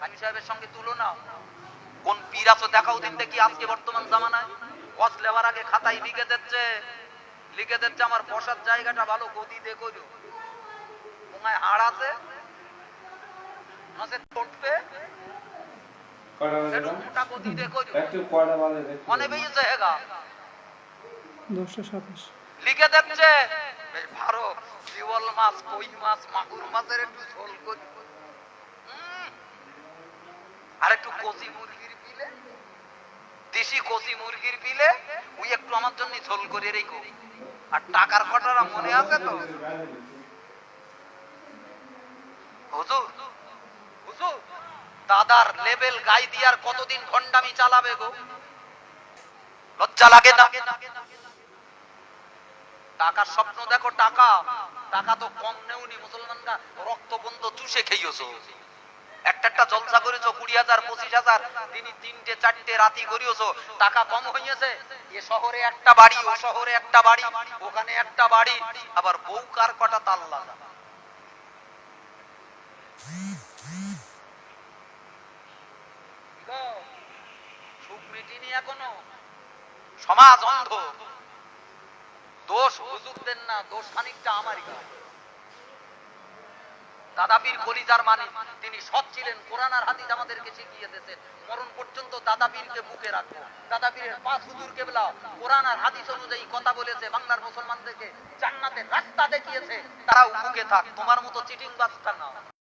হাজি সাহেবের সঙ্গে তুলনা। কোন পীর আছো দেখাও দিন দেখি আজকে বর্তমান জামানায়। ওয়াজ লেবার আগে খাতায় লিখে দিচ্ছে আমার বসার জায়গাটা ভালো গদি দে কইরো। তোমায় হাড় আছে মাঝে ঠোঁটবে একটু মোটা গদি দে কইরো। মনে বেইছে হেগা 10:27 লিখে দিচ্ছে বেশ ভালো জিওল মাছ, কই মাছ, মাগুর মাছের একটু ঝোল করি, আর একটু কচি মুরগির পিলে, দেশি কচি মুরগির পিলে ওই একটু আমার জন্য ঝোল করে রেখো। আর টাকার কথাটা মনে আছে তো হুজুর? হুজুর দাদার লেভেল গাই দিয়ার কতদিন ভণ্ডামি চালাবে গো? লজ্জা লাগে না? টাকার স্বপ্ন দেখো, টাকা টাকা তো কম নেউনি, মুসলমানরা রক্ত বন্ধ চুষে খেয়েছো। একটা জলসা করেছো 20,000 25,000, তিনি 3টে 4টে রাতি করিয়েছো, টাকা কম হইয়াছে। এ শহরে একটা বাড়ি, ও শহরে একটা বাড়ি, ওখানে একটা বাড়ি, আবার বউ কার কটা তাল্লা। সুখ মিটিনি এখনো, সমাজ অন্ধ। দোষ হুজুরদের না, দোষ খানিকটা আমারই। দাদাপীর কলিজার মানে তিনি সৎ ছিলেন, কোরআন আর হাদিস আমাদেরকে শিখিয়ে দিয়েছেন। মরণ পর্যন্ত দাদাপীরকে বুকে রাখবো। দাদাপীরের 5 হুজুর কেবলা কোরআন আর হাদিস অনুযায়ী কথা বলেছে, বাংলার মুসলমানদেরকে জান্নাতের রাস্তা দেখিয়েছে। তারাও বুকে থাক, তোমার মতো চিটিং বাস্তা না।